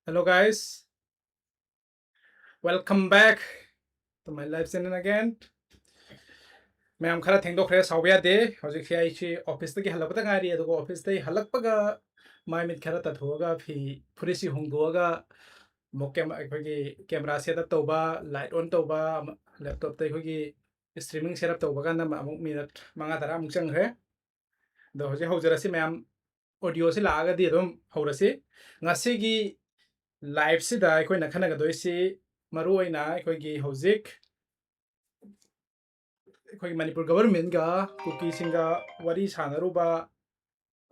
Hello guys, welcome back to my live channel again. Ma'am खरा थेंदोखरे सावबे यादे हौजिक आइछि office तकी हलपता गारी अदुगो office तै हलकपगा माय मित खरा तथोगा फि फुरिसि हुंगोगा मोकेम अखोगी कैमरा सेटअप तौबा लाइट ऑन तौबा लैपटॉप तै खोगी स्ट्रीमिंग सेटअप तौबा गाना अमुक मिनट मंगा तरा अमुक चंगरे दो हौजे हौजरसि मैम ऑडियो से लागा दि अदुम हौरसि ngasiगी लाइव सिदा अखोइना खनगदोइसि मरुओइना अखोगी हौजिक अखोगी मणिपुर गवर्नमेंट गा कुकी सिंगा वरी सानरुबा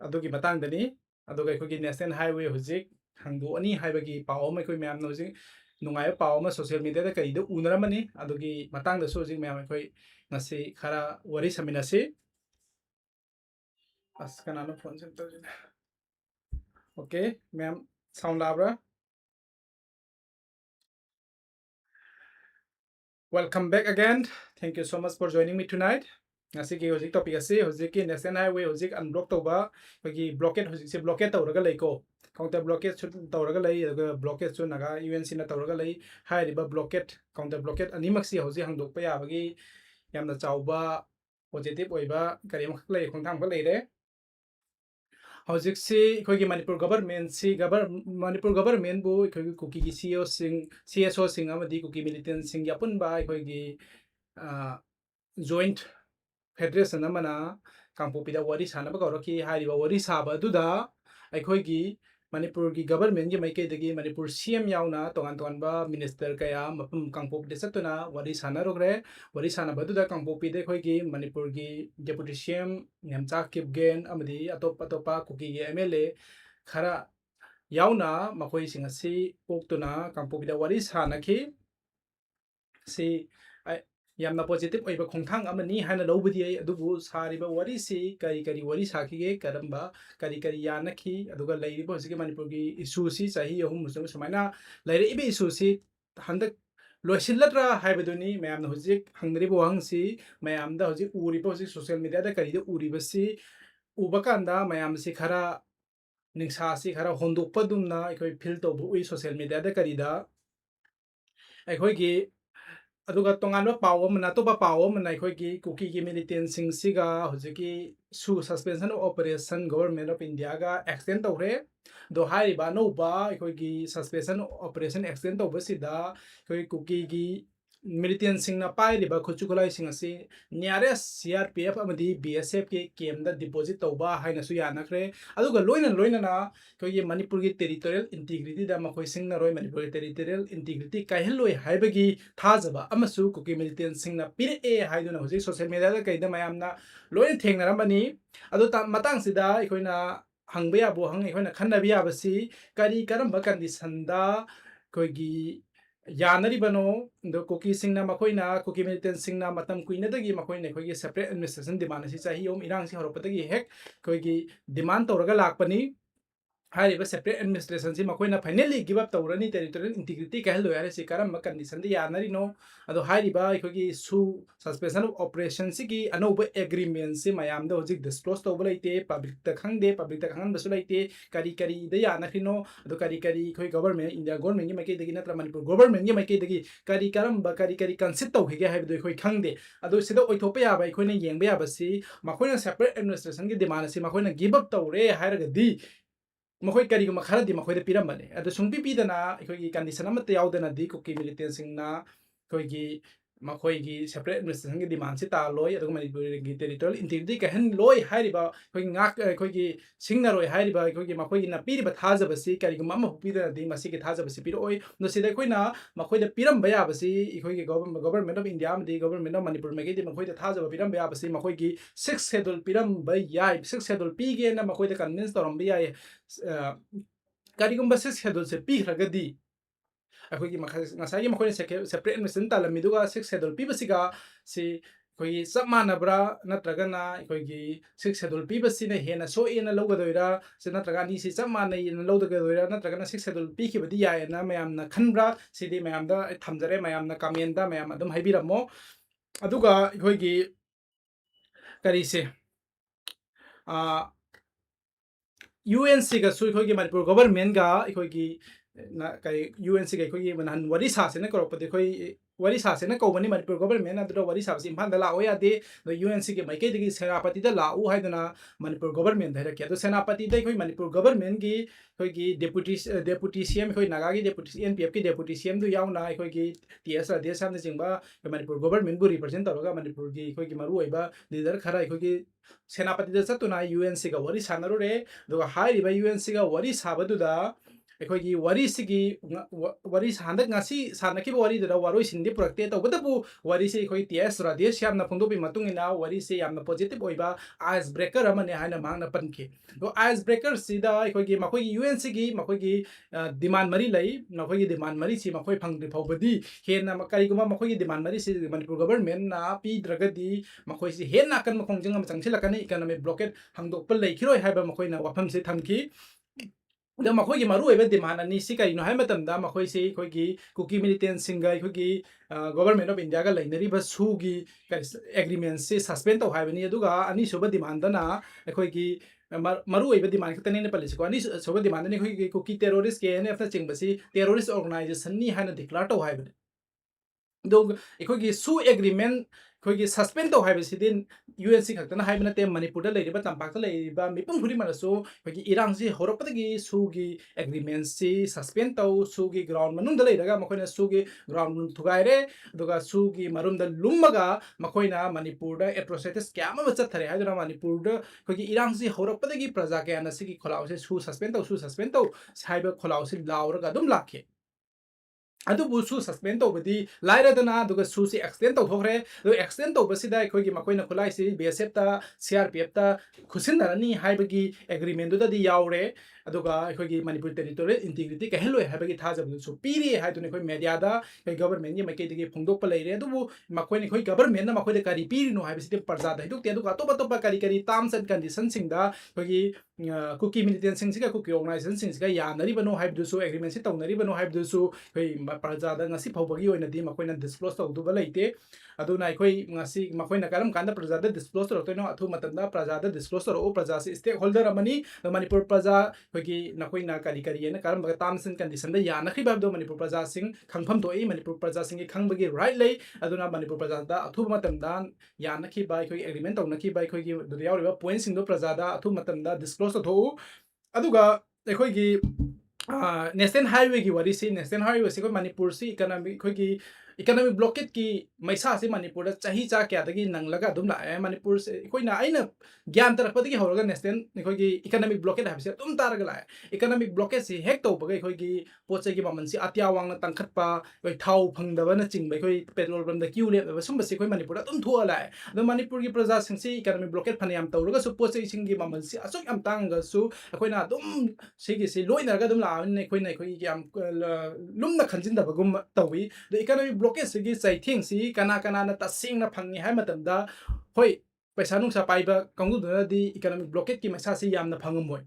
अदुगी मतंगदनी अदुगा अखोगी नेशनल हाईवे हुजिक हंगदोनी हाइबगी पाव अमा अखोई मैम हुजिक नुंगाय पाव अमा सोशल मीडिया दा करिदो उनरमनी अदुगी मतंगदसु हुजिक मैम अखोई ngasi खरा वरी समिनासि अस कनानो phone center okay ma'am sound लाब्रा Welcome back again. Thank you so much for joining me tonight. Ngasi ki hojik topic ase hojik ki national highway hojik unblock toba ki blockade hojik se blockade tawraga leiko counter blockade chu tawraga lei aduga blockade chu naga UNC na tawraga lei hai riba blockade counter blockade animak si hojik hangdok pa yabagi yamna chawba positive oiba kari mak lei khongtham ka leire हौजिक से अखोगी Manipur government से Manipur government बु अखोगी cookie की CSO सिंग अमदी cookie militant सिंग यापुनबा अखोगी joint federation अमना कांगपोपीदा worry सानबा गौरकी हारिबा worry साबा दुदा अखोगी मणिपुर की government की माइकेदगी Manipur CM यावना तोगान तोगानबा मिनिस्टर कया मफम कांगपोपीदा चतुना वरी सानरोग्रे वरी सानबदुदा कांगपोपीदा अखोगी मणिपुर की डेप्यूटी CM नेमचा किपगेन अमदी अतोप अतोपा कुकी की MLA खरा यावना मखोई सिंगसी पोक्तुना कांगपोपीदा वरी सानखी सी यामना पॉजिटिव ओइबा खोंथांग अमनी हाना लौबदी अदुबु सारिबा वरी सी करी करी वरी साखिगे करंबा करी करी यानखी अदुगा लैरिबा हसिगे मणिपुर की इशू सी चाही अहुम मुसम समाना लैरे इबे इशू सी हंदक लोइसिल्लद्रा हाइबदुनी मैम हजिक हंगरिबो हंगसी मैम दा हजिक उरिबा हजिक सोशल मीडिया दा करिदे उरिबसी उबकांदा मैम सी खरा निंसा सी खरा होंदोकपदुमना अखोय फील तोबु उइ सोशल मीडिया दा करिदा अखोयगी अदुगा तोंगानो पाव अमना तोबा पाव अमना अखोयगी कुकी की मिलिटेंट सिंग सिगा हजिकी सु suspension operation government of India गा एक्सटेंड तौरे दो हाइबा nova अखोयगी suspension operation extend तौबसिदा अखोय cookie की मिलिटेंट सिंग ना पाइरिबा खुचुखलाई सिंग असि नियरेस्ट CRPF अमदी BSF के केम दा डिपॉजिट तौबा हाइनसु यानखरे अदुगा लोइना लोइना अखोयगी मणिपुर की टेरिटोरियल इंटीग्रिटी दा मखोय सिंग ना रोय मणिपुर की टेरिटोरियल इंटीग्रिटी काइहलोय हाइबगी थाजबा अमसु कुकी मिलिटेंट सिंग ना पिरे हाइदुना हजिक सोशल मीडिया दा कइदा मयामना लोइना थेंगनारमनी अदु मतंग सिदा अखोयना हंगबे याबो हंग अखोयना खन्नबि याबसी करी करंबा कंडीशन दा अखोयगी यानरिबनो दो कुकी सिंगना मखोयना कुकी मिलिटेंट सिंगना मतम कुइनदगी मखोयना अखोयगी सेपरेट एडमिनिस्ट्रेशन डिमांड सि चाही ओम इरांग सि हरपदगी हेक अखोयगी डिमांड तौरगा लाकपनी हारिबा सेपरेट एडमिनिस्ट्रेशन सि मखोयना फाइनली गिव अप तौरनी टेरिटोरियल इंटीग्रिटी कहलो यारे सि करम कंडीशन दि यानरिनो अदो हारिबा अखोयगी सु सस्पेंशन ऑफ ऑपरेशन सि की अनोब एग्रीमेंट सि मयाम दो हजिक डिस्क्लोज तौबा लैते पब्लिक त खंगदे पब्लिक त खंगन बसु लैते करी करी द यानखिनो अदो करी करी अखोय गवर्नमेंट इंडिया गवर्नमेंट की माइके दगी नत्र मणिपुर गवर्नमेंट की माइके दगी करी करम करी करी कंसिड तौहिगे हाइबदो अखोय खंगदे अदो सिदा ओइथोपा याबा अखोयना येंबा याबसी मखोयना सेपरेट एडमिनिस्ट्रेशन की डिमांड सि मखोयना गिव अप तौरे हाइरगदी मखोय करीगुमा खरदी मखोयदा पिरमबने अदो सुंपि पिदना अखोयगी कंडीशन अमत यावदना दि कुकी मिलिटेंट सिंगना अखोयगी मखोयगी सेपरेट एडमिनिस्ट्रेशन की डिमांड से तालोय अदो मणिपुर की टेरिटोरियल इंटीग्रिटी कहन लोय हाइरिबा अखोय ngak अखोयगी सिंगनरोय हाइरिबा अखोयगी मखोयगी ना पिरिबा थाजबसी करीगुमा अम पिदना दि मसिगी थाजबसी पिरोय नो सिदा अखोयना मखोयदा पिरमबा याबसी अखोयगी गवर्नमेंट ऑफ इंडिया अमदी गवर्नमेंट ऑफ मणिपुर मेगेदि मखोयदा थाजबा पिरमबा याबसी मखोयगी 6 शेड्यूल पिरमबा याय 6 शेड्यूल पीगे ना मखोयदा कन्विंस तौरमबा याय करीगुम्बा 6 शेड्यूल से पीखरगदी अखोयगी ngasai मखोयना सेपरेट एडमिनिस्ट्रेशन तालमीदुगा 6 शेड्यूल पीबसिगा सि अखोयगी सब मानबरा नत्रगना अखोयगी 6 शेड्यूल पीबसिना हेना सोएना लौगदोइरा से नत्रगा नि सि सब मानैना लौदगदोइरा नत्रगना 6 शेड्यूल पीखिबदि यायना मयामना खनब्रा सिदि मयामदा थमजरे मयामना कमेंटा मयाम अदुम हाइबिरमो अदुगा अखोयगी करीसे UNC का सुई खोगी मणिपुर गवर्नमेंट का खोगी UN से कोई मन वरी सासे न करो पदे कोई वरी सासे न कौबनी मणिपुर गवर्नमेंट अदुदा वरी सासे इम्फाल दा लाओ यादे UN से के माइके दगी सेनापति दा लाओ हाइदना मणिपुर गवर्नमेंट धारके अदो सेनापति दा कोई मणिपुर गवर्नमेंट की कोई डेपुटी सीएम कोई नागा की डेपुटी NPF की डेपुटी सीएम दु यावना कोई TS देश सामने जिंबा मणिपुर गवर्नमेंट बु रिप्रेजेंट तौरगा मणिपुर की कोई मरु ओइबा लीडर खरा कोई सेनापति दा चतुना UN से का वरी सानरो रे दुगा हाइरिबा UN से का वरी साबदुदा अखोगी वरी सिगी वरी हांदक ngasi सानखिबा वरी दरा वारोइ सिंदे पुरक्ते तौबदबु वरी से अखोई TS रादेश यामना फोंदोबि मतुंगिना वरी से यामना पॉजिटिव ओइबा आइस ब्रेकर अमने हाइना मांगना पनखे तो आइस ब्रेकर सिदा अखोगी मखोगी UN सिगी मखोगी डिमांड मरी लई मखोगी डिमांड मरी सि मखोई फंगदि फौबदि हेना करिगुमा मखोगी डिमांड मरी सि मणिपुर गवर्नमेंट ना पी द्रगदि मखोई सि हेना कन मखोंजंग चंगसिलकनी इकोनॉमिक ब्लॉकेट हांगदोकप लेखिरोय हाइबा मखोइना वाफम से थमखी द मखोई मारू ओइबा डिमांड अनि सि करिनो हाइ मतमदा मखोई से खोगी कुकी मिलिटेंट सिंगा खोगी गवर्नमेंट ऑफ इंडिया का लेनरिबा सुगी एग्रीमेंट से सस्पेंड तो हाइबनी अदुगा अनि सुबा डिमांड ना खोगी मारू ओइबा डिमांड खतने ने पलिसको अनि सुबा डिमांड ने खोगी कुकी टेररिस्ट के एनएफ ना चिंगबसी टेररिस्ट ऑर्गेनाइजेशन नि हाइना डिक्लेयर तो हाइबनी दो अखोगी सु एग्रीमेंट खोगी सस्पेंड तो हाइबसिदिन UN से खतना हाइबना ते मणिपुर लेरिबा तंपाक लेरिबा मिपुम हुरी मनसो खोगी इरांग से होरपदगी सुगी एग्रीमेंट से सस्पेंड तो सुगी ग्राउंड मनुंग लेरगा मखोइना सुगी ग्राउंड थुगाइरे दुगा सुगी मरुम द लुमगा मखोइना मणिपुर द एट्रोसिटीज क्याम चथरे हाइदना मणिपुर द खोगी इरांग से होरपदगी प्रजा के अनसिगी खोलाव से सु सस्पेंड तो हाइबा खोलाव से लावरगा दुम लाखे अदुबु सु सस्पेंड तौबदी लाइरदना दुगा सु से एक्सटेंड तौथोखरे दो एक्सटेंड तौबसिदा अखोगी मखोइना खुलाई से BSF ता CRPF ता खुसिनदरनी हाइबगी एग्रीमेंट दुददी यावरे अदुगा अखोगी मणिपुर टेरिटोरियल इंटीग्रिटी कहलोय हाइबगी थाजबदुसु पीरी हाइदुने खोई मीडियादा कोई गवर्नमेंट ये मकेदगी फोंदोप लेरे अदुबु मखोइने खोई गवर्नमेंट ना मखोइदे करी पीरिनो हाइबसिते प्रजादा हिदुकते अदुगा अतोप करी टर्म्स एंड कंडीशन सिंगदा खोगी कुकी मिलिटेंट सिंगसिगा कुकी ऑर्गेनाइजेशन सिंगसिगा यानरिबनो हाइबदुसु एग्रीमेंट से तौनरिबनो हाइबदुसु खोई प्रजादा ngasi phawbagi oinadi makoina disclose tawduba leite aduna akhoi ngasi makoina karam kanda prajada disclose tawtoino athu matanda prajada disclose tawro praja se stakeholder amani manipur praja khogi nakoina kari ena karam baga terms and condition da yana khi babdo manipur praja sing khangpham to e manipur praja sing khangbagi right lei aduna manipur praja da athu matanda yana khi bai khoi agreement tawna khi bai khoi gi yauriba points sing do praja da athu matanda disclose tho aduga akhoi gi national highway की worry से national highway से कोई मणिपुर से economic blockade की मैसा से मणिपुर चाही चा क्या दगी नंगलगा दुम लाए मणिपुर से कोई ना आइना ज्ञान तरपदगी होरगा नेशनल कोई इकोनॉमिक ब्लॉकेट हाबसे तुम तारगा लाए इकोनॉमिक ब्लॉकेट से हेक तो बगे कोई पोचे की ममन से अत्या वांग तंखटपा कोई थाव फंगदबन चिंग कोई पेट्रोल पंप द क्यू लेब सुम से कोई मणिपुर तुम थुआ लाए द मणिपुर की प्रजा सिंह से इकोनॉमिक ब्लॉकेट फनयाम तौरगा सु पोचे सिंग की ममन से असुक am तांगा सु कोइना दुम सेगी से लोइनरगा दुम लावन कोइना कोई याम लुमना खंजिनदबगुम तौवी द इकोनॉमिक ब्लॉकेट से चाइथिंग से कना कना तसिंगना फंगी है मतमदा होय पैसा नुसा पाइबा कंगुदुनदी इकोनॉमिक ब्लॉकेट की मैसा से यामना फंगमोय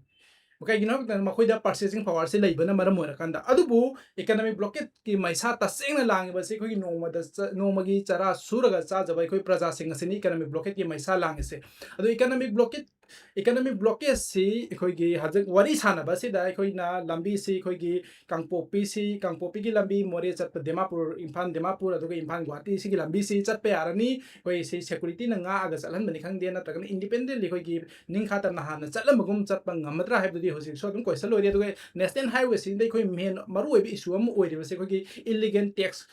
कईगिनो मखोइदा परचेसिंग पावर से लेबना मरम होरकांदा अदुबु इकोनॉमिक ब्लॉकेट की मैसा तसेंगना लांगबसे खोगी नोमगी चरा सुरगा चाजबा खोई प्रजा सिंह से इकोनॉमिक ब्लॉकेट की मैसा लांगसे अदु इकोनॉमिक ब्लॉकेट से खोगी हजक वरी सानबा सिदा खोइना लंबी से खोगी कांगपोपी की लंबी मोरे चत दिमापुर इम्फाल दिमापुर अदुगा इम्फाल गुवाहाटी से की लंबी से चत यारनी कोई से सिक्योरिटी नंगा आगा चलन बनि खंगदे नत्रगन इंडिपेंडेंटली खोगी निंखाता नहाना चलमगुम चतपा ngамladra हाइबदि होसिक सो अदुम क्वेश्चन लोइरे अदुगा नेशनल हाईवे सिंदे खोई मेन मरु ओइबि इशू अम ओइरिबसे खोगी इलीगल टैक्स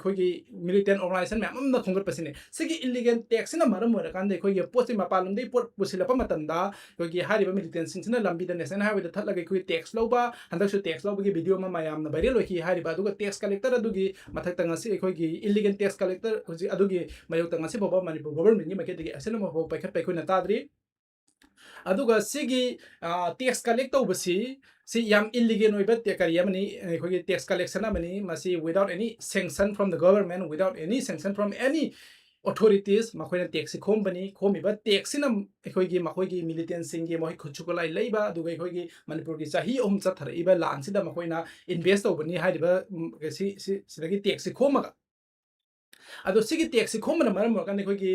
खोगी मिलिटेंट ऑर्गेनाइजेशन मैम अमदा खोंगर पसिने सिगी इलीगल टैक्स ना मरम होरकांदे खोगी पोस्ट मापालमदे पोट पुसिलपा मतंदा खोगी हारिबा मिलिटेंट सिंगसिना लंबी द नेशनल हाईवे द थलगे खोगी टैक्स लौबा हंदकसु टैक्स लौबगी वीडियो मा मायाम ना वायरल होखि हारिबा अदुगा टैक्स कलेक्टर अदुगी मथक तंगसी खोगी इलीगल टैक्स कलेक्टर खोजी अदुगी मायौ तंगसी बाबा मणिपुर गवर्नमेंट नि मकेदगी असेल मा बाबा पैखत पैखोना ताद्री अदुगा सिगी टैक्स कलेक्ट तौबसी सी याम इलीगल ओइबा करी यामनी खोगी टैक्स कलेक्शन अमनी मसी without any sanction from the government without any sanction from any authorities makoina taxi khombani khomiba taxi na ekhoi makoigi militant sing gi moi khuchukolai leiba aduga ekhoi manipur gi chahi om chathara iba lan sida makoina invest obani haiba si sidagi taxi khomaga ꯑꯗꯣ ꯁꯤꯒꯤ ꯇꯦꯛꯁꯁꯤ ꯈꯣꯝꯕꯅ ꯃꯔꯝ ꯑꯣꯏꯔꯀꯥꯟꯗ ꯑꯩꯈꯣꯏꯒꯤ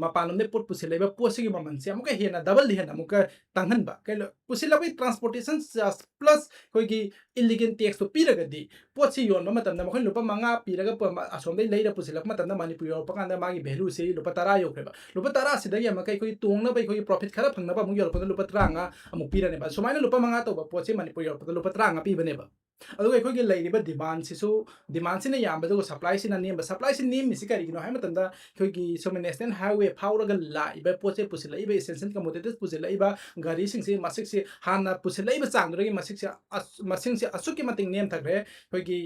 ꯃꯄꯥꯟꯂꯣꯝꯗꯩ ꯄꯣꯠ ꯄꯨꯁꯤꯜꯂꯛꯏꯕ ꯄꯣꯠꯁꯤꯒꯤ ꯃꯃꯜꯁꯦ ꯑꯃꯨꯛꯀ ꯍꯦꯟꯅ double ꯍꯦꯟꯅ ꯑꯃꯨꯛꯀ ꯇꯥꯡꯍꯟꯕ ꯀꯩꯅꯣ ꯄꯨꯁꯤꯜꯂꯛꯄꯒꯤ ꯇ꯭ꯔꯥꯟꯁꯄꯣꯔꯇꯦꯁꯟ ꯆꯥꯔꯖ ꯄ꯭ꯂꯁ ꯑꯩꯈꯣꯏꯒꯤ ꯏꯜꯂꯤꯒꯦꯟ ꯇꯦꯛꯁꯇꯣ ꯄꯤꯔꯒꯗꯤ ꯄꯣꯠꯁꯤ ꯌꯣꯟꯕ ꯃꯇꯝꯗ ꯃꯈꯣꯏꯅ ꯂꯨꯄꯥ 5 ꯄꯤꯔꯒ ꯑꯁꯣꯝꯗꯩ ꯂꯩꯔ ꯄꯨꯁꯤꯜꯂꯛꯄ ꯃꯇꯝꯗ ꯃꯅꯤꯄꯨꯔ ꯌꯧꯔꯛꯄ ꯀꯥꯟꯗ ꯃꯥꯒꯤ ꯚꯦꯂꯨꯁꯤ ꯂꯨꯄꯥ 10 ꯌꯧꯈ꯭ꯔꯦꯕ ꯂꯨꯄꯥ 10 ꯁꯤꯗꯒꯤ ꯑꯃꯨꯛꯀ ꯑꯩꯈꯣꯏꯒꯤ ꯇꯣꯡꯅꯕ ꯑꯩꯈꯣꯏꯒꯤ ꯄ꯭ꯔꯣꯐꯤꯠ ꯈꯔ ꯐꯪꯅꯕ ꯑꯃꯨꯛ ꯌꯧꯔꯛꯄꯗ ꯂꯨꯄꯥ 35 ꯑꯃꯨꯛ ꯄꯤꯔꯅꯦꯕ ꯁꯨꯃꯥꯏꯅ ꯂꯨꯄꯥ 5 ꯇꯧꯕ ꯄꯣꯠꯁꯤ ꯃꯅꯤꯄꯨꯔ ꯌꯧꯔꯛꯄꯗ ꯂꯨꯄꯥ 35 ꯄꯤꯕꯅꯦꯕ ꯑꯗꯨꯒ ꯑꯩꯈꯣꯏꯒꯤ ꯂꯩꯔꯤꯕ ꯗꯤꯃꯥꯟꯁꯤꯅ ꯌꯥꯝꯕ ꯑꯗꯨꯒ ꯁꯄ꯭ꯂꯥꯏꯁꯤꯅ ꯅꯦꯝꯕ ꯁꯄ꯭ꯂꯥꯏꯁꯤ ꯅꯦꯝꯃꯤꯁꯤ ꯀꯔꯤꯒꯤꯅꯣ ꯍꯥꯏꯕ ꯃꯇꯝꯗ ꯑꯩꯈꯣꯏꯒꯤ ꯁꯣꯝ ꯅꯦꯁꯅꯦꯜ ꯍꯥꯏꯋꯦ ꯐꯥꯎꯔꯒ ꯂꯥꯛꯏꯕ ꯄꯣꯠꯁꯦ ꯄꯨꯁꯤꯜꯂꯛꯏꯕ ꯏꯁꯦꯟꯁꯤꯌꯦꯜ ꯀꯃꯣꯗꯤꯇꯤꯁ ꯄꯨꯁꯤꯜꯂꯛꯏꯕ ꯒꯥꯔꯤꯁꯤꯡꯁꯤ ꯃꯁꯤꯡꯁꯤ ꯍꯥꯟꯅ ꯄꯨꯁꯤꯜꯂꯛꯏꯕ ꯆꯥꯡꯗꯨꯗꯒꯤ ꯃꯁꯤꯡꯁꯤ ꯑꯁꯨꯛꯀꯤ ꯃꯇꯤꯛ ꯅꯦꯝꯊꯈ꯭ꯔꯦ ꯑꯩꯈꯣꯏꯒꯤ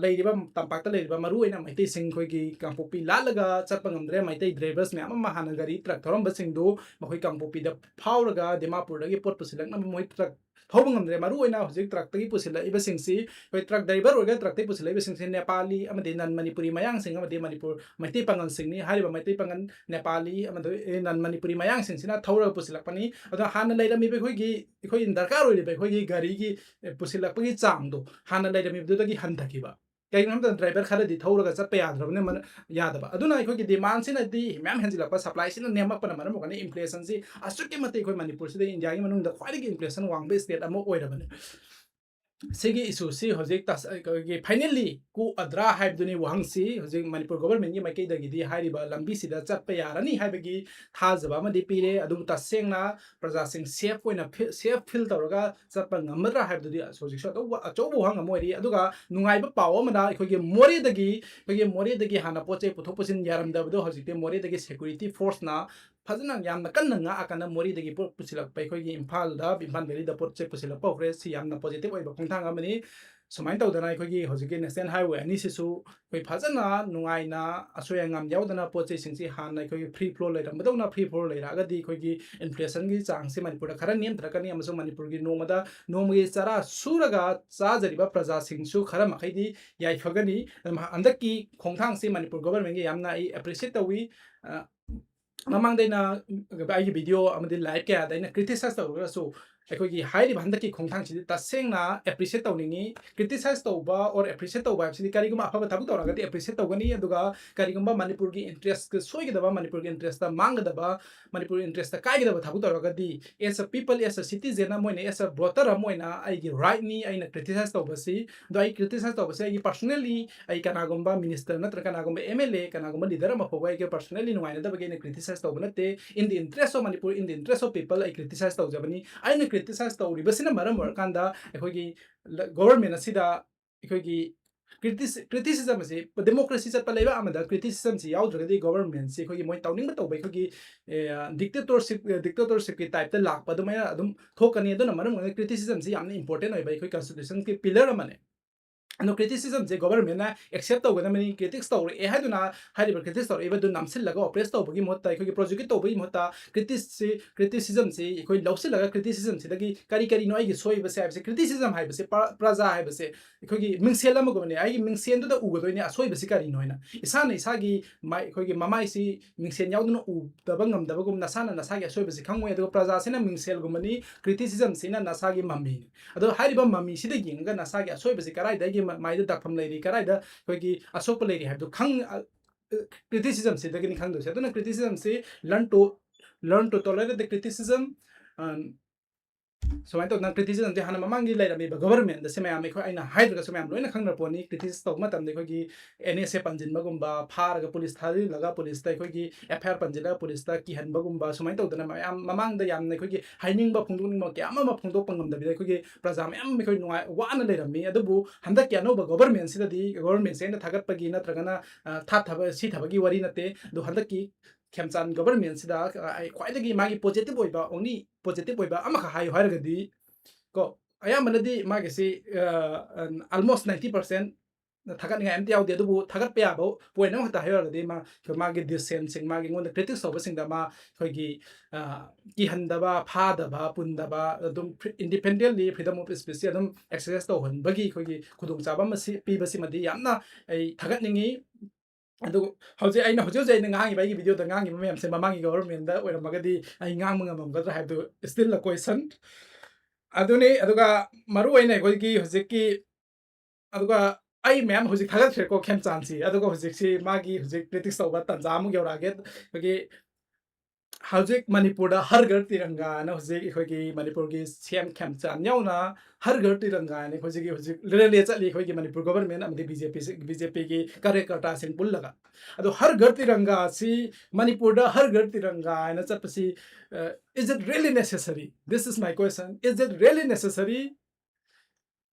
ꯂꯩꯔꯤꯕ ꯇꯝꯄꯥꯛꯇ ꯂꯩꯔꯤꯕ ꯃꯔꯨꯑꯣꯏꯅ ꯃꯩꯇꯩꯁꯤꯡ ꯑꯩꯈꯣꯏꯒꯤ ꯀꯥꯡꯄꯣꯛꯄꯤ ꯂꯥꯜꯂꯒ ꯆꯠꯄ ꯉꯝꯗ꯭ꯔꯦ ꯃꯩꯇꯩ ꯗ꯭ꯔꯥꯏꯚꯔꯁ ꯃꯌꯥꯝ ꯑꯃ ꯍꯥꯟꯅ ꯒꯥꯔꯤ ꯇ꯭ꯔꯛ ꯊꯧꯔꯝꯕꯁꯤꯡꯗꯨ ꯃꯈꯣꯏ ꯀꯥꯡꯄꯣꯛꯄꯤꯗ ꯐꯥꯎꯔꯒ ꯗꯤꯃꯥꯄꯨꯔꯗꯒꯤ ꯄꯣꯠ ꯄꯨꯁꯤꯜꯂꯛꯅꯕ ꯃꯣꯏ ꯇ꯭ꯔꯛ ꯊꯧꯕ ꯉꯝꯗ꯭ꯔꯦ ꯃꯔꯨꯑꯣꯏꯅ ꯍꯧꯖꯤꯛ ꯇ꯭ꯔꯛꯇꯒꯤ ꯄꯨꯁꯤꯜꯂꯛꯏꯕꯁꯤꯡꯁꯤ ꯑꯩꯈꯣꯏ ꯇ꯭ꯔꯛ ꯗ꯭राꯏꯚꯔ ꯑꯣꯏꯔꯒ ꯇ꯭ꯔꯛꯇꯒꯤ ꯄꯨꯁꯤꯜꯂꯛꯏꯕꯁꯤꯡꯁꯤ ꯅꯦꯄꯥꯂꯤ ꯑꯃꯗꯤ ꯅꯟ ꯃꯅꯤꯄꯨꯔꯤ ꯃꯌꯥꯡꯁꯤꯡ ꯑꯃꯗꯤ ꯃꯅꯤꯄꯨꯔ ꯃꯩꯇꯩ ꯄꯥꯉꯜꯁꯤꯡꯅꯤ ꯍꯥꯏꯔꯤꯕ ꯃꯩꯇꯩ ꯄꯥꯉꯜ ꯅꯦꯄꯥꯂꯤ ꯑꯃꯗꯤ ꯅꯟ ꯃꯅꯤꯄꯨꯔꯤ ꯃꯌꯥꯡꯁꯤꯡꯁꯤꯅ ꯊꯧꯔꯒ ꯄꯨꯁꯤꯜꯂꯛꯄꯅꯤ ꯑꯗꯣ ꯍꯥꯟꯅ ꯂꯩꯔꯝꯃꯤꯕ ꯑꯩꯈꯣꯏ ꯗꯔꯀꯥꯔ ꯑꯣꯏꯔꯤꯕ ꯑꯩꯈꯣꯏꯒꯤ ꯒꯥꯔꯤꯒꯤ ꯄꯨꯁꯤꯜꯂꯛꯄꯒꯤ ꯆꯥꯡꯗꯣ ꯍꯥꯟꯅ ꯂꯩꯔꯝꯃꯤꯕꯗꯨꯗꯒꯤ ꯍꯟꯊꯈꯤꯕ ꯀꯩꯒꯤꯅꯣ ꯍꯥꯏꯕ ꯃꯇꯝꯗ ꯗ꯭ꯔꯥꯏꯚꯔ ꯈꯔꯗꯤ ꯊꯧꯔꯒ ꯆꯠꯄ ꯌꯥꯗ꯭ꯔꯕꯅꯤꯅ ꯌꯥꯗꯕ ꯑꯗꯨꯅ ꯑꯩꯈꯣꯏꯒꯤ ꯗꯤꯃꯥꯟꯁꯤꯅꯗꯤ ꯃꯌꯥꯝ ꯍꯦꯟꯖꯤꯜꯂꯛꯄ ꯁꯄ꯭ꯂꯥꯏꯁꯤꯅ ꯅꯦꯝꯃꯛꯄꯅ ꯃꯔꯝ ꯑꯣꯏꯔꯀꯥꯟꯗ ꯏꯟꯐ꯭ꯂꯦꯁꯟꯁꯤ ꯑꯁꯨꯛꯀꯤ ꯃꯇꯤꯛ ꯑꯩꯈꯣꯏ ꯃꯅꯤꯄꯨꯔꯁꯤꯗ ꯏꯟꯗꯤꯌꯥꯒꯤ ꯃꯅꯨꯡꯗ ꯈ꯭ꯋꯥꯏꯗꯒꯤ ꯏꯟꯐ꯭ꯂꯦꯁꯟ ꯋꯥꯡꯕ ꯁ꯭ꯇꯦꯠ ꯑꯃ ꯑꯣꯏꯔꯕꯅꯤ ꯁꯤꯒꯤ ꯏꯁꯨꯁꯤ ꯍꯧꯖꯤꯛ ꯑꯩꯈꯣꯏꯒꯤ ꯐꯥꯏꯅꯦꯜꯂꯤ ꯀꯣꯛꯑꯗ꯭ꯔꯥ ꯍꯥꯏꯕꯗꯨꯅꯤ ꯋꯥꯍꯪꯁꯤ ꯍꯧꯖꯤꯛ ꯃꯅꯤꯄꯨꯔ ꯒꯣꯚꯔꯟꯃꯦꯟꯒꯤ ꯃꯥꯏꯀꯩꯗꯒꯤꯗꯤ ꯍꯥꯏꯔꯤꯕ ꯂꯝꯕꯤꯁꯤꯗ ꯆꯠꯄ ꯌꯥꯔꯅꯤ ꯍꯥꯏꯕꯒꯤ ꯊꯥꯖꯕ ꯑꯃꯗꯤ ꯄꯤꯔꯦ ꯑꯗꯨꯕꯨ ꯇꯁꯦꯡꯅ प्रजा सेफ फिल तौरगा चप ngmadra हाइबदुदि हौजिक सो अचौब वहांग अम ओइरि अदुगा नुंगाइबा पाव अमना अखोइगे मोरेदगी हाना पोचे पुथोक पुसिन यारमदबदो हौजिकते मोरेदगी सिक्युरिटी फोर्स ना फजना यामना कन्न nga akana मोरेदगी पुसिलक पैखोइगे इम्फाल दा इम्फाल भेली दा पोचे पुसिलक पौखरे सि यामना पॉजिटिव ओइबा खोंथांग अमनि सुमाइन तौदना अखोइगे हौजिके नेशनल हाईवे अनि सिसु कोइ फजना नुंगाइना असोयंगम यावदना पोचे सिंगसि हाना अखोइगे फ्री फ्लो लेरमदौना फ्री फ्लो लेरागदि अखोइगे इन्फ्लेशन गी चांगसे मणिपुर खरा नेम थरकनी अमसो मणिपुर गी नोमगी चरा सुरगा चाजरिबा प्रजा सिंगसु खरा मखैदि याइफगनी अंदकी खोंथांगसे मणिपुर गवर्नमेंट गी यामना आई एप्रिशिएट तवी ममांगदैना आई वीडियो अमदि लाइव क्या दैना क्रिटिसाइज तौरसु अखोइगी हाइरिबा हंदकी खोंथांगसिदि तसेंगना एप्रिशिएट तौनिंगी क्रिटिसाइज तौबा और एप्रिशिएट तौबा हाइबसिदि करिगुमा अफबा थाबु तौरगदि एप्रिशिएट तौगनी अदुगा करिगुमा मणिपुर गी इंटरेस्ट सोइगदबा मणिपुर गी इंटरेस्ट मांगदबा मणिपुर इंटरेस्ट काइगदबा थाबु तौरगदि as a people as a citizen मोइने एज अ वोटर मोइना आइगी राइट नि आइना क्रिटिसाइज तौबसि दो आई क्रिटिसाइज तौबसि आइगी पर्सनली आई कनागुम्बा मिनिस्टर नत्र कनागुम्बा एमएलए कनागुम्बा लीडर अमा फोबा आइगे पर्सनली नुवाइनदबगे ने क्रिटिसाइज तौबा नते in the interest of Manipur in the interest of people I criticise तौजबनी आइना क्रिटिसाइज तौरिबसिना मरम ओरकांदा अखोइगी गवर्नमेंट असिदा अखोइगी क्रिटिसिजम से डेमोक्रेसी चप लेबा अमदा क्रिटिसिजम से याउद्रगदि गवर्नमेंट से अखोइगी मोइ तौनिंग तौबा अखोइगी डिक्टेटरशिप की टाइप लाप अदुम थोकनी अदुना मरम क्रिटिसिजम से यामना इंपोर्टेंट ओइबा अखोइ कॉन्स्टिट्यूशन के पिलर अमने अनो क्रिटिसिजम से गवर्नमेंट ना एक्सेप्ट तौगदमनि क्रिटिक्स तौर ए हाइदुना हाइरिबा क्रिटिक्स तौर एबदु नामसिलगा ऑपरेट तौबगी मोत्ता अखोइगी प्रोजेक्ट तौबगी मोत्ता क्रिटिसिजम से अखोइ लौसिलगा क्रिटिसिजम से दगी करी नो आइगी सोइबसे हाइबसे क्रिटिसिजम हाइबसे प्रजा हाइबसे अखोइगी मिंगसेल अमगोने आइगी मिंगसेन दुदा उगदोइने असोइबसे करी नोइना इसाना इसागी अखोइगी ममाइसी मिंगसेन याउदुना उदबा ngamdabagum nasana nasagi asोइबसे खंगोय अदुगा प्रजा सेना मिंगसेल गुमनि क्रिटिसिजम सेना नसागी मम्मी अदो हाइरिबा मम्मी सिदा यिंगा नसागी असोइबसे कराइदागी माइदा दाफम लेरी कराइदा अखोइगी असोप लेरी हाइबदु खंग क्रिटिसिजम से दगनि खंगदो से अदुना क्रिटिसिजम से learn to tolerate the criticism सुमाइन तो क्रिटिसिजम जे हाना ममांगी लेरमी गवर्नमेंट से मैम अखोइ आइना हाइद्रगा से मैम लोइना खंगना पोनी क्रिटिसिस तौ मतम दे अखोइगी एनएसए पंजिनबगुम्बा फारगा पुलिस थारि लगा पुलिस ता अखोइगी एफआईआर पंजिला पुलिस ता किहनबगुम्बा सुमाइन तौदना मैम ममांग दा यामना अखोइगी हाइनिंगबा फुंदुनिंगबा क्यामा मा फुंदोक पंगमदबि अखोइगी प्रजा मैम अखोइ नुवाइ वाना लेरमी अदुबु हंदक यानोबा गवर्नमेंट सिददी गवर्नमेंट सेना थागतपगी नत्रगना थाथाबा सिथाबगी वरी नते दो हंदकी खेमचान गवर्नमेंट सिदा ख्वाइदगी मागी पॉजिटिव ओइबा ओनली पॉजिटिव ओइबा अमखा हायो हारगदी को अयामनदी मागे से almost 90% थागत एमती यावदे अदुबु थागत पे याबो पॉइंट अम खता हायरगदी मागे डिसेंट सिंग मागे गोन क्रिटिक्स ओबा सिंग दा मा खोइगी की हंदबा फादबा पुंदबा अदुम इंडिपेंडेंटली फ्रीडम ऑफ स्पीच अदुम एक्सरसाइज तो हनबगी खोइगी खुदुंग चाबा मसी पीबसी मदी यामना थागत निंगी अदु हौजे आइना हौजे हौजे आइना ngangi बाइगी वीडियो दा ngangi मैम से ममांगी गवर्नमेंट दा ओइरमगदी आई ngang मंगमगदरा हाइबदु still a question अदुने अदुगा Maru ओइना खोइगी हौजेकी अदुगा ai ma'am hojik thagat thre ko khem chansi adugo hojik si magi hojik critics tawba tanja amu yorage hogi hojik Manipur da har gar tiranga na hojik hogi Manipur gi cm khem chan yauna har gar tiranga ne hojik le chali hogi Manipur government amdi BJP gi karyakarta sing pullaga ado har gar tiranga si Manipur da har gar tiranga na chapasi is it really necessary? This is my question. Is it really necessary?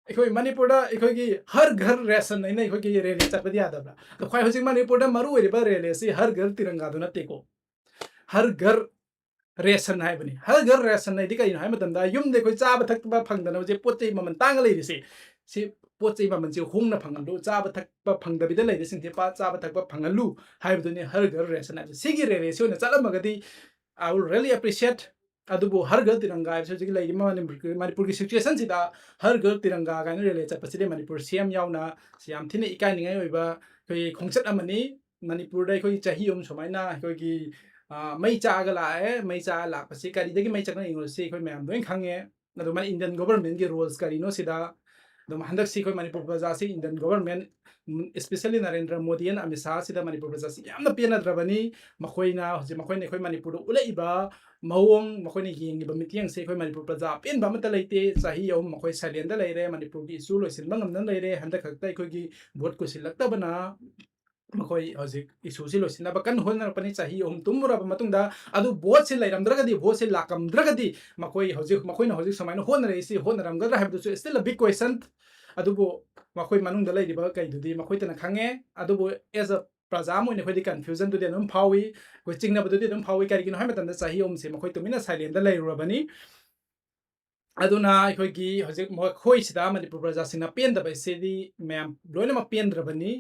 अखोई मणिपुर अखोई हर घर ration नहीं अखोई रेले चपदी यादव तो खाई हजिक मणिपुर मरु रेले से हर घर तिरंगा दो नतेको हर घर रेशन है बनी हर घर रेशन नहीं कहीं है मतलब युम देखो चाब थक फंगदन जे पोचे ममन तांग लेरिसे से पोचे ममन से होंगना फंगलु चाब थक फंगदबिद लेरिसिंग ते पा चाब थक फंगलु हाइबदुने हर घर रेशन है सिगी रेले से चलमगदी I will really appreciate अदुबो हर घर तिरंगा है लाइक मणिपुर की सिचुएशन सिदा हर घर तिरंगा गाइना रेले चपसिदे मणिपुर सीएम यावना सियाम थिने इकाय निङाय ओइबा कोई खोंगचत अमनी मणिपुर दai कोई चाही ओम समाइना कोई की मई चागा लाए मई चा लापसि करिदगी मई चकना इंग्लिश कोई मैम दोइन खांगे अदु मन इंडियन गवर्नमेंट के रूल्स करिनो सिदा दम हंदक सि कोई मणिपुर प्रजा सि Indian government especially Narendra Modi and Amit Shah sida Manipur प्रजा सि यामना पेना द्रबनी मखोइना हजि मखोइने कोई मणिपुर उलैबा मौंग मखोइने येंगिबा मिटिंग से कोई मणिपुर प्रजा पेनबा मत लेते चाही यौम मखोइ साइलेंट दा लेरे मणिपुर की इशू लोइसिनबा ngam लेरे हंदक खक्ता कोई भोट को सिलक्तबना मखोइ हजिक इशू से लोइसिनबा कन होनरपनि चाही यौम तुमरबा मतुंगदा अदु भोट से लैरमद्रगदी भोट से लाकमद्रगदी मखोइ हजिक मखोइना हजिक समाइना होनरे इसी होनरमगदरा हाबदुसु स्टिल अ बिग क्वेश्चन अदुबो मखोइ मनुंगदा लैरिबा कैदुदी मखोइ तना खांगे अदुबो एज अ प्रजा मोइने खोदि कन्फ्यूजन दुदि अदुम फावी कोइ चिंगनाबदुदि अदुम फावी करिगिनो हाइ मतंदा चाही ओम से मखोइ तुमिना साइलेंट दा लैरुरबनी अदुना अखोइगी हजिक मखोइ सिदा मणिपुर प्रजा सिंगना पेनदबा सेदी मैम लोइनमा पेनद्रबनी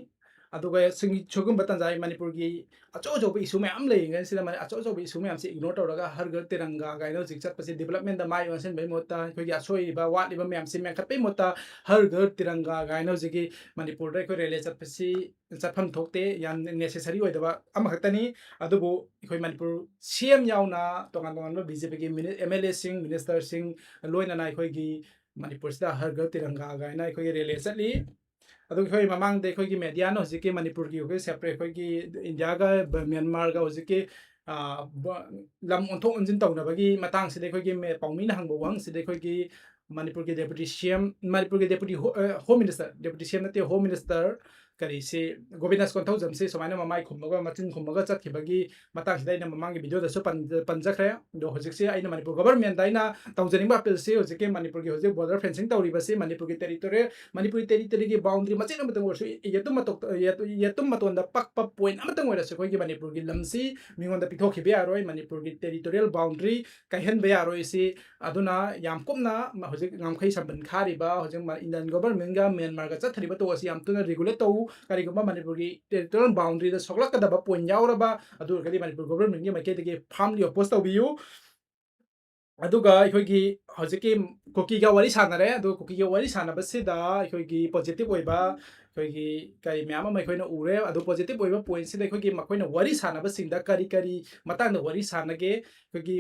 अदुगा सिंगी छुगुम बतंजाई मणिपुर की अचो इशू मैम लेंगे सिदा माने अचो इशू मैम से इग्नोर तौरगा हर घर तिरंगा गाइनो जिक चटपसे डेवलपमेंट दा माइ वंसन बे मोता कोई असोइबा वाटलिबा मैम से मेखतपे मोता हर घर तिरंगा गाइनो जिकी मणिपुर दा कोई रेले चटपसी चटफम थोकते याम नेसेसरी ओइदबा अमखतनी अदुबो कोई मणिपुर सीएम यावना तोंगान तोंगान बीजेपी की एमएलए सिंग मिनिस्टर सिंग लोइना ना कोई की मणिपुर सिदा हर घर तिरंगा गाइना कोई रेले चटली अदुग खोइ ममांग दे खोइ की मीडिया न होजिके मणिपुर की खोइ सेपरेट खोइ की इंडिया का म्यांमार का होजिके लम ओंथो ओंजिन तौनबगी मतंग सिदे खोइ की पाउमी न हंगबो वंग सिदे खोइ की मणिपुर के डेप्यूटी सीएम मणिपुर के deputy home minister deputy CM नते होम मिनिस्टर करी से गोविंदास कोंथौ जमसे समाइना ममाई खुमगा मचिन खुमगा चतखिबगी मतंग सिदा ममांग वीडियो दसो पंजखरे दो होजिकसे आइना मणिपुर गवर्नमेंट दाइना तौजनिबा अपील से होजिके मणिपुर की होजिक बॉर्डर फेंसिंग तौरिबसे मणिपुर की टेरिटोरी की बाउंड्री मचिन अमतंग वर्सु यतुम मतोंदा पक्पा पॉइंट अमतंग वरसु कोई की मणिपुर की लमसी मिंगोंदा पिथोखिबे यारोय मणिपुर की टेरिटोरियल बाउंड्री काइहनबे यारोय से अदुना याम कुमना होजिक ngamkhai samban khariba hojeng indian government ga myanmar ga chathriba to asi amtuna regulate to karigumba manipur gi territorial boundary da soklakadaba point yauraba adu gadi manipur government gi maike de firmly oppose to biu अदुगा अखोइगी हजिकी कुकीगा वारी सानरे अदु कुकीगा वारी सानबसिदा अखोइगी positive ओइबा अखोइगी कै ma'am अमा अखोइना उरे अदु positive ओइबा point सिदा अखोइगी मखोइना वारी सानबसिंदा करी करी मतांग वारी सानगे अखोइगी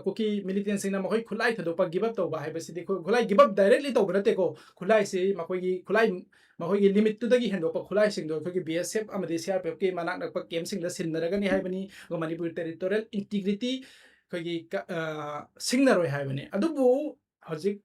कुकी मिलिटेंट सिंगना मखोइ खुलाई थदोपा गिव अप तौबा हाइबसिदि खुलाई गिव अप डायरेक्टली तौबनतेको खुलाई से मखोइगी खुलाई मखोइगी लिमिट तुदगी हेंदोपा खुलाई सिंगदो अखोइगी बीएसएफ अमदि सीआरपीएफ के मनाक नकपा केम सिंगदा सिनरगनी हाइबनी मणिपुर टेरिटोरियल इंटीग्रिटी कोई सिंगनरोय हाइबने अदुबु हजिक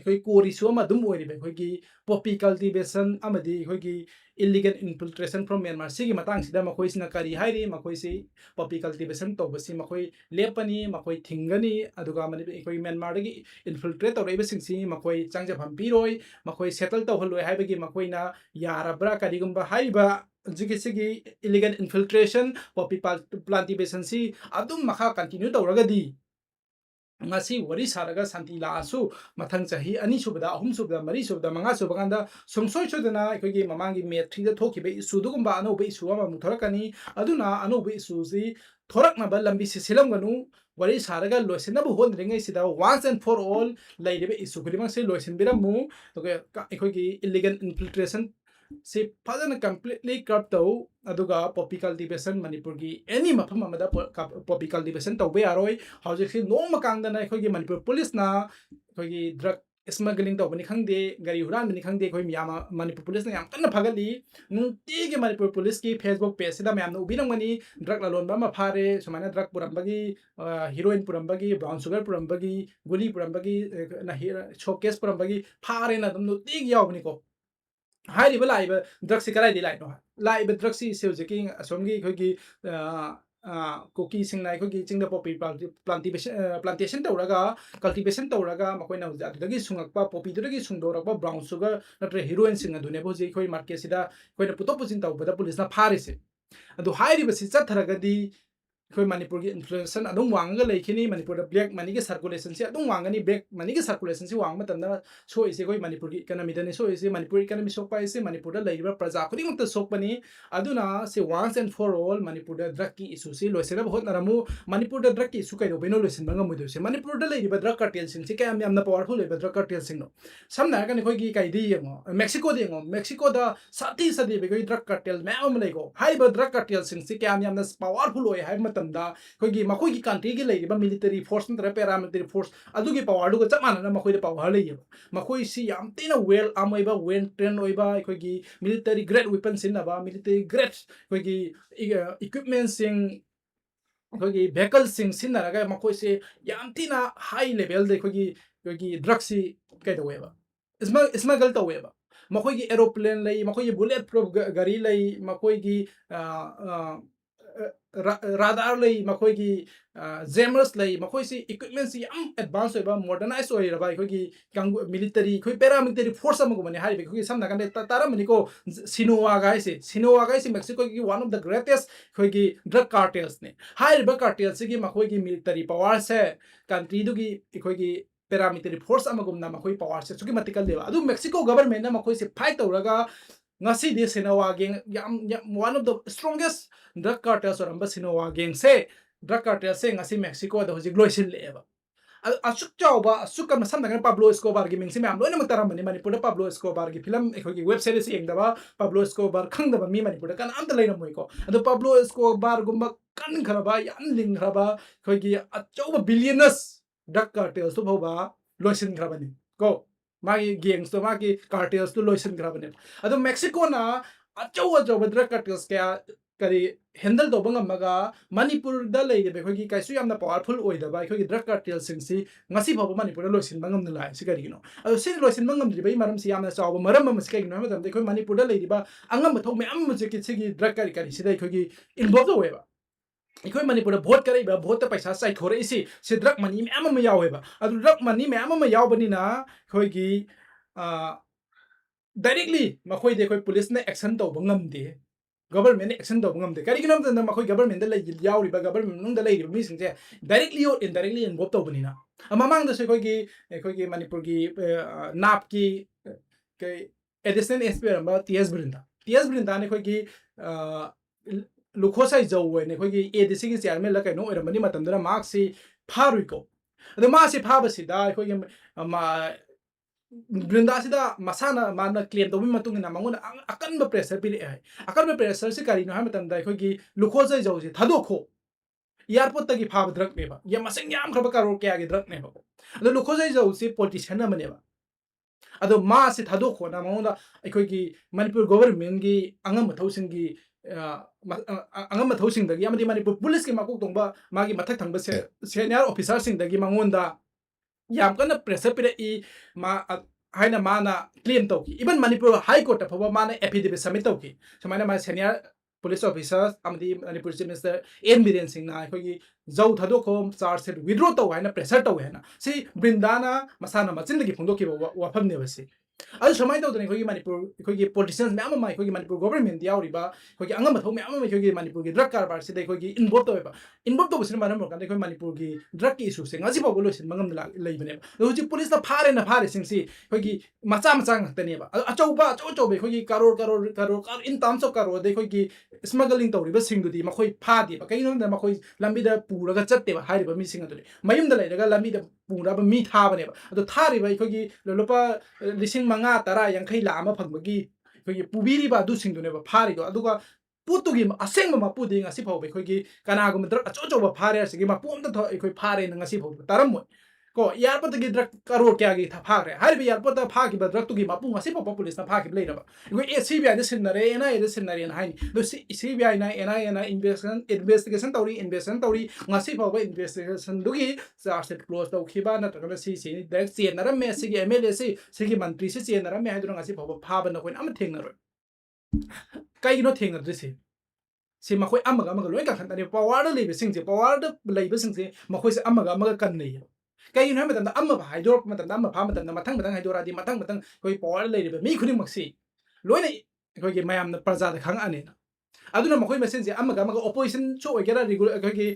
कोई कोरिसु अमा दुम ओइरिबे कोई पॉपी कल्टीवेशन अमदि कोई इलीगल इन्फिल्ट्रेशन फ्रॉम म्यांमार सिगी मतंग सिदा मखोइ सिना करी हाइरि मखोइ सि पॉपी कल्टीवेशन तौबसि मखोइ लेपनी मखोइ थिंगनी अदुगा मनि कोई म्यांमार दगी इन्फिल्ट्रेट तौरैबे सिंगसि मखोइ चांगजफम पिरोय मखोइ सेटल तौहलोय हाइबगी मखोइना याराब्रा करिगुम्बा हाइबा जिकिसिगी इलीगल इन्फिल्ट्रेशन पॉपी प्लांटिवेशन सी अदुम मखा कंटिन्यू तौरगदी ngasi wari saraga santi la asu mathang chahi ani subada ahum subada mari subada manga subaganda songsoi chodana ekogi mamangi met 3 da thokibe isu dugumba ano be isu ama muthorakani aduna ano be isu si thorakna ba lambi si silamganu wari saraga loisena bu hon ringai sida once and for all lairibe isu kulimang se loisin biramu to ekogi illegal infiltration से फजन completely curve तौ अदुगा Poppy cultivation Manipur की any मफम अमदा Poppy cultivation तौबे यारोय हौजिक से नोम कांगदना अखोगी Manipur police ना अखोगी drug smuggling tawbani khangde gari huran bani khangde khoi miyama Manipur police na yam kanna phagali nungti Manipur police ki Facebook page sida mayam na ubinang mani drug lalonba ma phare sumana drug purambagi heroin purambagi brown sugar purambagi guli purambagi na showcase purambagi phare na dum nuti yawbani ko हाइरिबा लाइबा drugs कराइदि लाइनो लाइबा drugs से होजकी असोमगी खोगी कोकी सिंगना खोगी चिंगदा पॉपी प्लांटेशन तौरगा कल्टीवेशन तौरगा मकोइना होजा अदुदगी सुंगकपा पॉपी दुदगी सुंगदोरकपा ब्राउन शुगर नत्रे हेरोइन सिंग अदुने बोजी खोइ मार्केट सिदा खोइना पुतो पुजिन तौबदा पुलिसना फारिसे अदु हाइरिबा सि चथरगदी खोइ मणिपुर की इन्फ्लुएंसन अदुम वांगा लेखिनी मणिपुर द ब्लैक मनी के सर्कुलेशन से अदुम वांगनी ब्लैक मनी के सर्कुलेशन से वांग मतंदा सो इसे खोइ मणिपुर की इकोनॉमी दने सो इसे मणिपुर इकोनॉमी सोकपा इसे मणिपुर द लेइबा प्रजा खुदी मत सोकपनी अदुना से once and for all Manipur द ड्रग की इशू से लोइसेना बहुत नरमु मणिपुर द ड्रग की इशू कइनो बेनो लोइसिन बंगा मुदु से मणिपुर द लेइबा ड्रग कार्टेल सिंग से कयम यामना पावरफुल लेइबा ड्रग कार्टेल सिंग नो समना कने खोइ की काइदी यंगो मेक्सिको द साथी सदी बे कोइ ड्रग कार्टेल मैम लेगो हाइबा ड्रग कार्टेल सिंग से कयम यामना पावरफुल होय हाइ मतंदा खोगी मखोई की कंट्री की लेइबा मिलिटरी फोर्स नत्र पैरामिलिटरी फोर्स अदुगी पावर दुग चमाना मखोई पावर लेइबा मखोई सी याम तेना वेल आमोइबा वेल ट्रेन ओइबा खोगी मिलिटरी ग्रेड वेपन सिनबा मिलिटरी ग्रेड खोगी इक्विपमेंट सिंग खोगी वेहिकल सिंग सिनरगा मखोई से याम तेना हाई लेवल दे खोगी ड्रग्स सी कैदोवेबा स्मगल तोवेबा मखोई की एरोप्लेन लई मखोई बुलेट प्रूफ गाड़ी लई मखोई की राडार लई मखोई की जेमर्स लई मखोई सी इक्विपमेंट सी याम एडवांस होइबा मॉडर्नाइज होइरबा खोगी कांगु मिलिटरी खोई पैरामिलिटरी फोर्स अमगु मने हाइबे खोगी समना कांदे तारामनि को सिनोवा गाइसे मेक्सिको की वन ऑफ द ग्रेटेस्ट खोगी ड्रग कार्टेल्स ने हाइबा कार्टेल्स की मखोई की मिलिटरी पावर से कंट्री दुगी खोगी पैरामिलिटरी फोर्स अमगुमना मखोई पावर से सुकी मतिकल देबा अदु मेक्सिको गवर्नमेंट ना मखोई से fight तौरगा ngasi di Sinowa gang yam one of the strongest drug cartels or amba Sinowa gang se drug cartel se ngasi Mexico da hojik loisil leba asuk chawba asuk kan sam dangan Pablo Escobar gi mingsi mam loina mataram mani Manipur da Pablo Escobar gi film ekhogi web series engdaba Pablo Escobar khangdaba mi Manipur da kan amta leina moiko ado Pablo Escobar gumba kan kharaba yan ling kharaba khogi achawba billionaires drug cartels to bhoba loisin kharabani ko मागी gangs तो मागी cartels तो लोइसन ग्राबने अदो Mexico ना अचौ drug cartels क्या करी handle तो बंगमगा मणिपुर द लेइबे खोगी काइसु यामना पावरफुल ओइदबा खोगी ड्रग कार्टेल्स सिंगसी ngasi phaba मणिपुर लोइसन बंगम ला सि करिनो अदो सिन लोइसन बंगम दिबै मरम सि यामना चाव मरम मस कइनो मदम दे खोई मणिपुर द लेइबा अंगम थौ मैम मुजे कि सिगी ड्रग करी करी सिदै खोगी इन्वॉल्व होएबा इखोई मणिपुर भोट करेबा भोट पैसा चाइथोरे इसी से ड्रग मनी मैम म यावेबा अदु ड्रग मनी मैम म यावबनिना खोगी डायरेक्टली मखोई दे खोई पुलिस ने एक्शन तो बंगमदे गवर्नमेंट ने एक्शन तो बंगमदे करिगिनो न मखोई गवर्नमेंट द लई यावरिबा गवर्नमेंट नुंग द लई मी सिंजे डायरेक्टली और इनडायरेक्टली इन्वॉल्व तो बनिना ममांग द से खोगी मणिपुर की नाप की के एडिशनल एसपी रंबा टीएस ब्रिंदा ने खोगी लुखोसाई जौवे ने खोगी एडीसी की चेयरमैन ला कइनो ओरमनी मतंदरा मार्क सी फारुइको अदो मा से फाबसिदा खोगी ब्रिंदा सिदा मसाना माना क्लेम तो मतुंग ना मंगोन अकन प्रेशर पिले है अकन प्रेशर से करिनो है मतंदा खोगी लुखोसाई जौसे थदोखो एयरपोर्ट तगी फाब ड्रग नेबा या मसिंग याम खरबा करो क्या गे ड्रग नेबा अदो लुखोसाई जौसे पॉलिटिशियन अमनेबा अदो मा से थदोखो ना मंगोन अखोगी मणिपुर गवर्नमेंट की अंगम मथौसिंगी अंगम मथौसिंदगी अमदी मणिपुर पुलिस की माकुक तोंबा मागी मथक थंगबा सीनियर ऑफिसर सिंदगी मंगोंदा याम कन प्रेशर पिरे ई मा हाइना माना क्लेम तौकी इवन मणिपुर हाई कोर्ट फबा माना एफिडेविट सबमिट तौकी समाना मा सीनियर पुलिस ऑफिसर अमदी Manipur chief minister N Biren Singh ना अखोगी जौ थदोखो चार्ज से विड्रॉ तौ हाइना प्रेशर तौ हैना सी ब्रिंदाना मसाना मचिंदगी फोंदोकी वाफम नेबसी अदु समाय तौदने खोगी मणिपुर खोगी पॉलिटिशियंस मैम मा खोगी मणिपुर गवर्नमेंट यावरिबा खोगी अंगम थौ मैम मा खोगी मणिपुर की ड्रग कारबार से खोगी इन्वॉल्व तौबा सिन मानम रोकन खोगी मणिपुर की ड्रग की इशू से ngasi बाबो लोसिन मंगम लेबने होजि पुलिस ना फारे सिंगसी खोगी मचा मचा ngतनेबा अचौबे खोगी crore in terms of crore दे खोगी स्मगलिंग तौरिबा सिंगदुदी मखोई फादेबा कइनो ना मखोई लंबिदा पुरगा चत्तेबा हारिबा मी सिंग अदुले मयुमदा लेरगा लंबिदा पुराबा मी थाबनेबा अदु थारिबा खोगी लोपा लिसिंग मंगा तरा यांखै लामा फंगबगी खोगी पुबिरिबा अदु सिंगदुनेबा फारिदो अदुगा पुतुगी असेंग मपुदी ngasi फावबे खोगी कनागुम द्रग अचोचोबा फारे सिगी मपुम द खोई फारे न ngasi फाव तारमो ko airport gi drug karo kya gi tha phag re har bi airport ta phag gi drug tu gi mapu ngasi pa police na phag gi le ba ko CBI de sinare na de sinare na hai do CBI na investigation tauri ngasi pa ba investigation du gi charge close tau khiba na ta si direct chen na me si gi MLA si gi mantri si chen na me hai do ngasi pa ba na ko am theng na ro kai no theng na si si ma khoi amaga amaga loi ka khan ta ni power le be sing je power de le be sing je ma khoi se amaga kan nei kai no ma ta amma ba haidor ma ta amma pha ma ta matang matang haidora di matang koi power le be mi khuni maksi loi na koi ge mayam na praja da khang ane aduna ma khoi mesen je amaga opposition cho ogera regular koi ge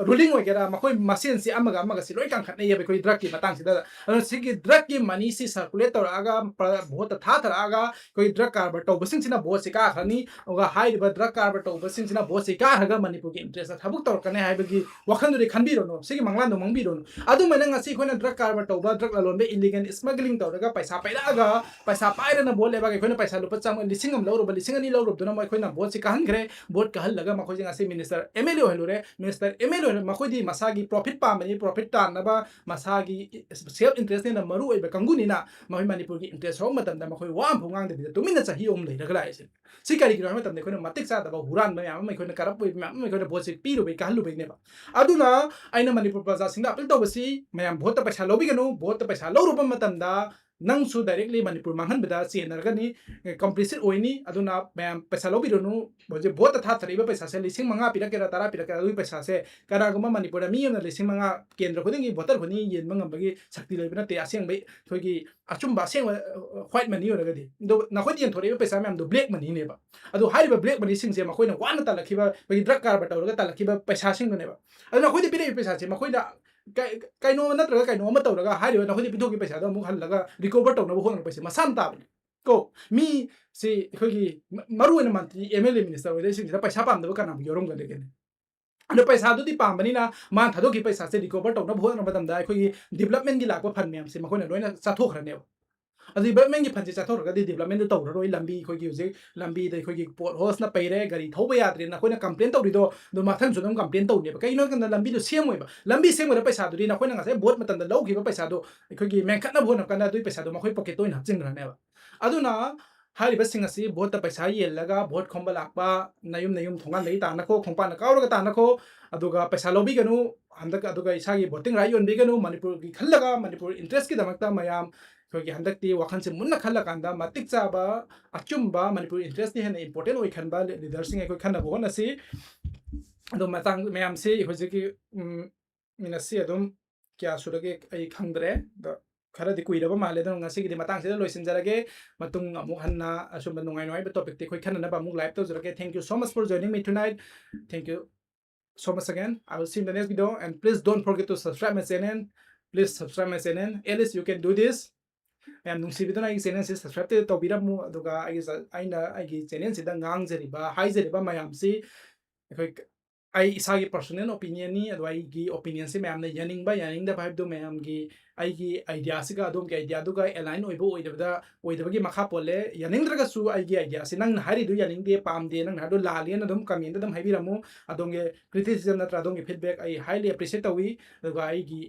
ruling ogera ma khoi masen si amaga si loi kan khan nei be koi drug ki matang si da si gi drug ki money si circulate tor aga bahut tha aga koi drug car ba to basing sina bahut si ka khani oga hai ba drug car ba to basing sina bahut si ka haga manipur ki interest thabuk tor kane hai bagi wakhan ri khan bi ro no si gi manglan no mang bi ro no adu mai na si khoi na drug car ba to ba drug alon be illegal smuggling tor ga paisa pai aga paisa pai na bol le ba khoi na paisa lupa cham lising am lo ro ba lising ani lo ro do na mai khoi na bahut si ka han gre bahut ka hal laga ma khoi jing asi minister MLA helu re minister MLA ma khoi di masagi profit pa mani profit ta na ba masagi self interest ne na maru oi ba kanguni na ma khoi manipur ki interest ho matam da ma khoi wa phungang de tu min na chahi om le daga lai se si kari ki ma tam de khoi na matik sa da ba huran ma ya ma khoi na karap oi ma khoi na bahut si pi ro be ka halu be ne ba aduna aina manipur praja sing da apil to basi mayam bahut ta paisa lobi ganu bahut ta paisa lo ru ba matam da nang su directly manipur manghan beda chen na ga ni complicit oini aduna mayam paisa lobi ro nu boje bahut ta tha thari ba paisa se lising manga pira ke ra tara pira ke ui paisa se kara guma manipur da mi na lising manga kendra khuding gi voter khuni yen mangam bagi sakti le bina te aseng be thoi gi achum ba seng white money ora ga di do na khoi yen thori ba paisa mayam do black money ne ba adu hai ba black money sing se ma khoi na wan ta lakhi ba bagi drug car ba ta ora ga ta lakhi ba paisa sing ne ba adu na khoi de pire paisa se ma khoi da kai no na tra kai no ma ta ora ga hai na khoi de pitho gi paisa da mu hal laga recover ta na bo hon paisa ma sam ta ko mi si khoi gi maru na mantri MLA minister oi de sing da paisa pam da ba kana bi yorom ga de ken ado paisa du ti pam bani na man thado ki paisa se recover ta na bo na badam da khoi gi development gi lak ba phan myam se ma khoi na loina sa thok ra ne adi development gi phan se sa thok ra di development du taw roi lambi khoi gi uje lambi de khoi gi pot host na peire gari thoba ya tre na khoi na complain taw ri do ma than su nam complain taw ne ba kai no kan lambi du sem oi ba lambi sem oi paisa du ri na khoi na nga se bot matan da lau ki ba paisa du khoi gi men khat na bo na kan da du paisa du ma khoi pocket toin hap jing ra ne ba aduna hari ba sing asi bot ta paisa yel laga bot khomba lakpa nayum thongan lei ta na ko khongpa na kaw ra ta na ko aduga paisa lobi ganu handak aduga isa gi voting right yon bi ganu manipur gi khallaga manipur interest ki damakta mayam khoi gi handak ti wakhan se munna khalla kanda matik cha ba achum ba manipur interest ni hena important oi khan ba leader sing khoi khan na bo na si ado matang mayam se khoi ji ki minasi adum kya surage ai khangdre da khara di kuiraba male da ngasi gi matang se loisin jarage matung amuk hanna asum nungai noi ba topic ti khoi khan na ba muk live to jarage thank you so much for joining me tonight thank you so much again. I will see you in the next video, and please don't forget to subscribe my channel. Please subscribe my channel. At least you can do this. And nung sibito na yung channel si subscribe to bira mo aduga ay na ay channel si dangang jeri ba hi jeri ba mayam si ay isa gi personal opinion ni adu ay gi opinion si mayam na yaning da vibe do mayam gi ay gi idea si ga adom gi idea do ga align oibo oidaba gi makha pole yaning draga su ay gi idea si nang hari do yaning de pam de nang hado lalian adom comment adom haibiramu adom ge criticism na tra adom gi feedback ay highly appreciate tawi aduga ay gi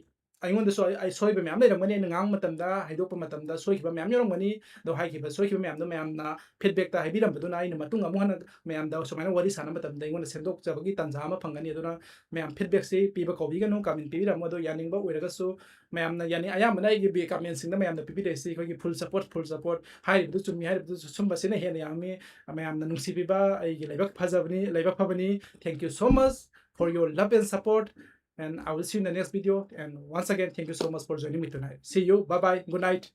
aingond so ai soi ba myam leram mani ngang matam da haidok pa matam da soi ki ba myam yoram mani do hai ki ba soi ki ba myam do myam na feedback ta haibiram ba do na ina matung amu hana myam da so mana wari sana matam da ingon sendok jabagi tanja ma phangani do na myam feedback se pi ba ko bi ga no comment pi ram do yaning ba oiraga so myam na yani ayam na gi bi comment sing da myam da pi pi de se ko gi full support hai du chumi hai du sum ba se na he na yami myam na nungsi bi ba ai gi laibak phajabani laibak phabani thank you so much for your love and support. And I will see you in the next video. And once again, thank you so much for joining me tonight. See you. Bye-bye. Good night.